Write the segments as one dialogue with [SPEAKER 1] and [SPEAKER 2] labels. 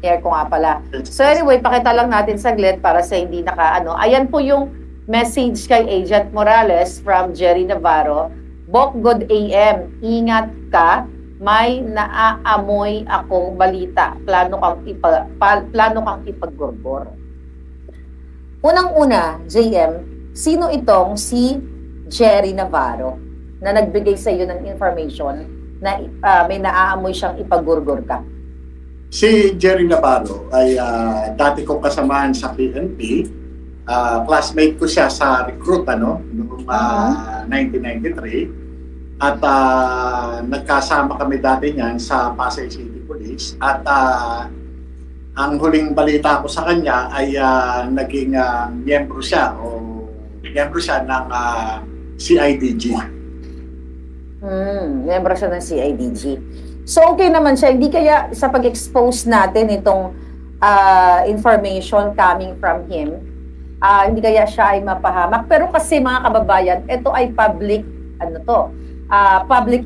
[SPEAKER 1] Share ko nga pala. So anyway, pakita lang natin saglit para sa hindi naka-ano. Ayan po yung message kay Agent Morales from Jerry Navarro. Bok Good AM, ingat ka, may naaamoy akong balita. Plano kang ipaggorbor. Unang-una, JM, sino itong si Jerry Navarro na nagbigay sa iyo ng information na may naaamoy siyang ipagurgor ka?
[SPEAKER 2] Si Jerry Navarro ay dati kong kasamahan sa PNP. Classmate ko siya sa recruit noong 1993. At nagkasama kami dati niyan sa Pasay City Police. At ang huling balita ko sa kanya ay naging miyembro siya ng CIDG.
[SPEAKER 1] Miyembro siya ng CIDG. So okay naman siya, hindi kaya sa pag-expose natin itong information coming from him, hindi kaya siya ay mapahamak. Pero kasi mga kababayan, ito ay public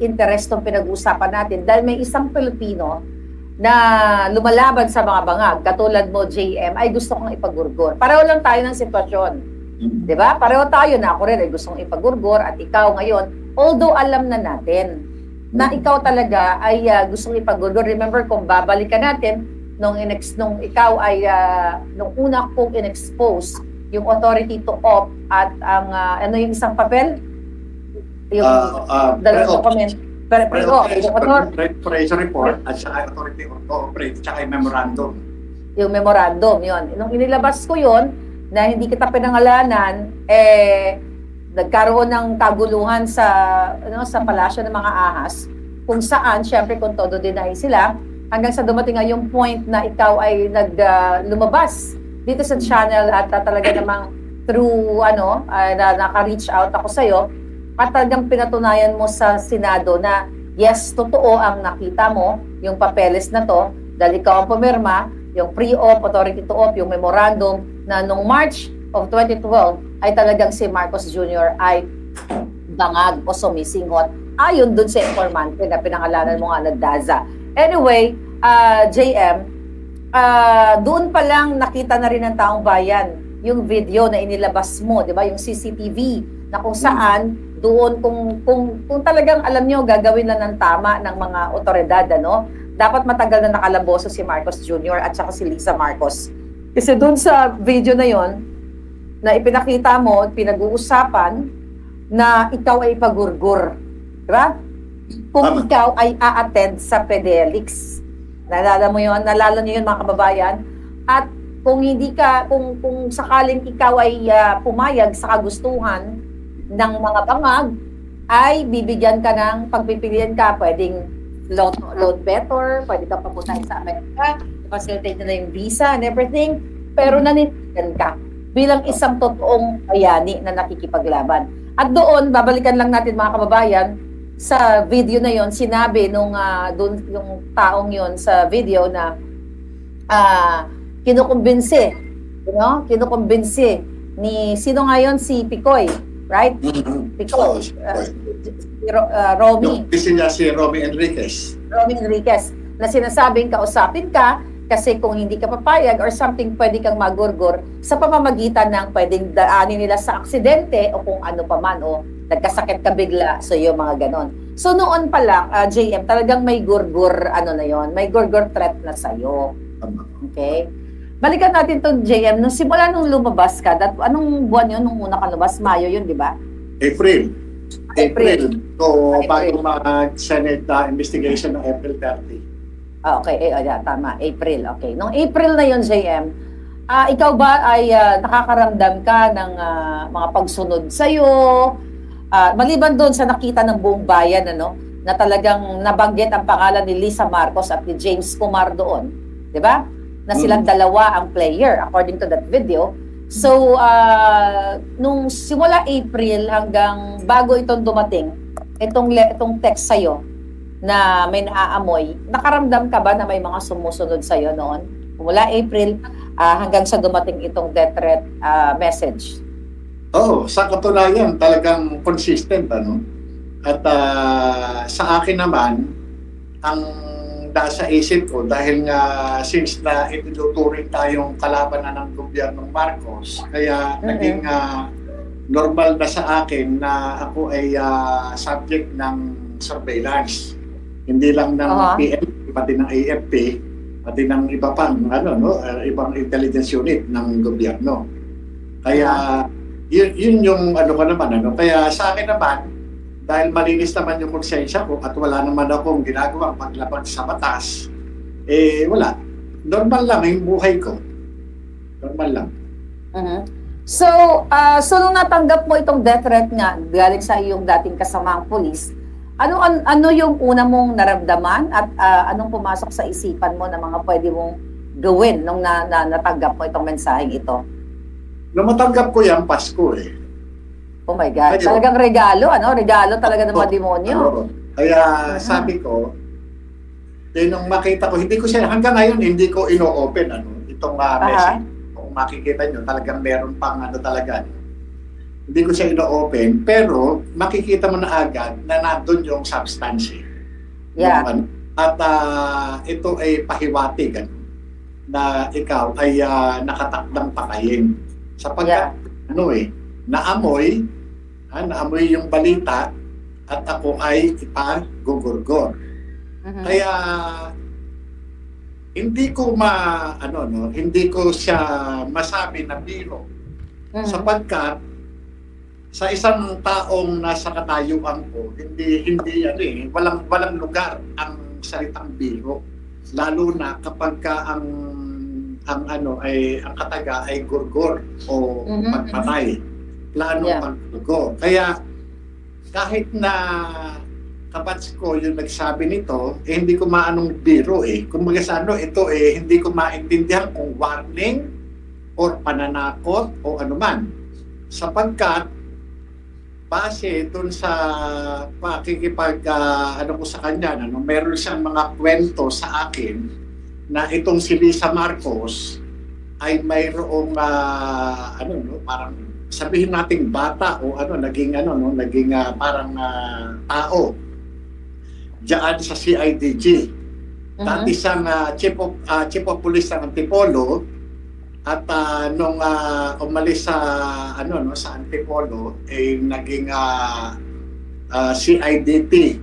[SPEAKER 1] interest tong pinag-uusapan natin dahil may isang Pilipino na lumalaban sa mga bangag, katulad mo JM, ay gusto kong ipagurgor. Pareho lang tayo ng sitwasyon. 'Di ba? Pareho tayo na ako rin ay gustong ipagurgor at ikaw ngayon, although alam na natin na ikaw talaga ay gustong ipagurgor. Remember kung babalikan natin nung ikaw ay nung una kong in-expose yung authority to op at ang ano yung isang papel? Yung dalawang document.
[SPEAKER 2] Preparation report at saka authority to operate at saka memorandum.
[SPEAKER 1] Yung memorandum, yun. Nung inilabas ko yun, na hindi kita pinangalanan, nagkaroon ng kaguluhan sa palasyo ng mga ahas, kung saan, syempre kung todo deny sila, hanggang sa dumating nga yung point na ikaw ay lumabas dito sa channel at talaga namang through naka-reach out ako sa'yo, at talagang pinatunayan mo sa Senado na yes, totoo ang nakita mo, yung papeles na to, dahil ikaw ang pumirma, yung pre-op, authority to op, yung memorandum, na nung March of 2012 ay talagang si Marcos Jr. ay bangag o sumisingot ayon dun sa informante na pinangalanan mo nga na Daza. Anyway, JM, doon pa lang nakita na rin ng taong bayan yung video na inilabas mo, di ba? Yung CCTV na kung saan doon kung talagang alam nyo gagawin lang ng tama ng mga otoridad, dapat matagal na nakalaboso si Marcos Jr. at saka si Lisa Marcos. Kasi doon sa video na yon na ipinakita mo, pinag-uusapan na ikaw ay pagurgur. Diba? Kung ikaw ay a-attend sa Pedelix. Nalala mo yun? Nalala niyo yun mga kababayan? At kung hindi ka, kung sakaling ikaw ay pumayag sa kagustuhan ng mga bangag, ay bibigyan ka ng pagpipilian ka, pwedeng load better, pwede kang papuntahin sa Amerika, facilitate na yung visa and everything, pero nanindigan ka bilang isang totoong bayani na nakikipaglaban. At doon, babalikan lang natin mga kababayan, sa video na yon sinabi nung yung taong yon sa video na kinukumbinsi ni, sino ngayon? Si Picoy, right? Picoy. Romy.
[SPEAKER 2] Kasi niya si Romy Enriquez.
[SPEAKER 1] Romy Enriquez, na sinasabing kausapin ka kasi kung hindi ka papayag or something, pwede kang magurgur sa pamamagitan ng pwedeng daanin nila sa aksidente o kung ano pa man o nagkasakit ka bigla, so yung mga ganon. So noon pa lang, JM, talagang may gurgur, may gurgur threat na sa'yo. Okay? Balikan natin to JM, simula nung lumabas ka, anong buwan yun nung una ka lumabas? Mayo yun, di ba?
[SPEAKER 2] April. So, bago mag-Senate investigation ng April 30.
[SPEAKER 1] Okay, tama, April. Okay. Nung April na yun, JM, ikaw ba ay nakakaramdam ka ng mga pagsunod sa'yo? Maliban doon sa nakita ng buong bayan, na talagang nabanggit ang pangalan ni Lisa Marcos at ni James Kumar doon. Di ba? Na silang dalawa ang player, according to that video. So, nung simula April hanggang bago itong dumating, itong text sa'yo na may naaamoy, nakaramdam ka ba na may mga sumusunod sa'yo noon? Mula April hanggang sa dumating itong death threat message.
[SPEAKER 2] Sa katunayan, talagang consistent, At sa akin naman, ang nasa isip ko dahil nga since na itinuturing tayong kalaban na ng gobyernong Marcos, kaya naging normal na sa akin na ako ay subject ng surveillance. Hindi lang ng PNP, pati ng AFP, pati ng iba pang ibang intelligence unit ng gobyerno. Kaya yun yung ko naman kaya sa akin naman, dahil malinis naman yung konsensya ko at wala naman akong ginagawang paglabag sa batas, wala. Normal lang yung buhay ko. Normal lang.
[SPEAKER 1] So nung natanggap mo itong death threat nga galing sa iyong dating kasamaang pulis, ano yung una mong naramdaman at anong pumasok sa isipan mo na mga pwede mong gawin nung natanggap mo itong mensaheng ito?
[SPEAKER 2] Nung matanggap ko yan, Pasko
[SPEAKER 1] Oh my God.
[SPEAKER 2] Ayun.
[SPEAKER 1] Talagang regalo, Regalo talaga ng mga demonyo.
[SPEAKER 2] Kaya sabi ko, nung makita ko, hindi ko siya, hanggang ngayon, hindi ko ino-open itong message. Kung makikita nyo, talagang meron pang talaga. Hindi ko siya ino-open, pero makikita mo na agad na nandun yung substance.
[SPEAKER 1] Yeah.
[SPEAKER 2] At ito ay pahiwatig na ikaw ay nakatakdang patayin. Sapagkat naamoy yung balita at ako ay ipagugurgor. Kaya hindi ko hindi ko siya masabi na biro. Sapagkat sa isang taong nasa katayuan ko, hindi walang lugar ang salitang biro. Lalo na kapag ang kataga ay gurgor o pagpatay. Plano pagdugo. Kaya kahit na kabats ko yung nagsabi nito, hindi ko maanong biro Kung ito hindi ko maintindihan kung warning or pananakot o anuman. Sapagkat base dun sa pakikipag ko sa kanya, meron siyang mga kwento sa akin na itong si Lisa Marcos ay mayroong parang sabihin nating bata o naging parang tao diyan sa CIDG. Dati siyang chief of police ng Antipolo at nung umalis sa sa Antipolo naging CIDT.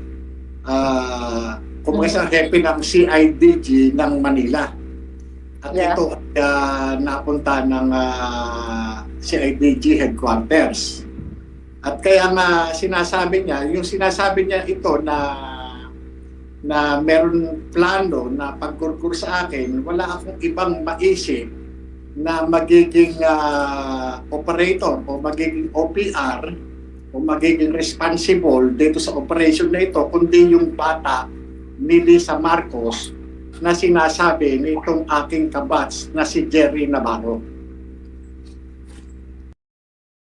[SPEAKER 2] Kumbaga hepe ng CIDG ng Manila. At ito napunta ng CIDG headquarters. At kaya nga sinasabi niya ito na meron plano na pagkurkur sa akin, wala akong ibang maisip na magiging operator o magiging OPR o magiging responsible dito sa operation na ito, kundi yung bata ni Lisa Marcos na sinasabi nitong aking kabats na si Jerry Navarro.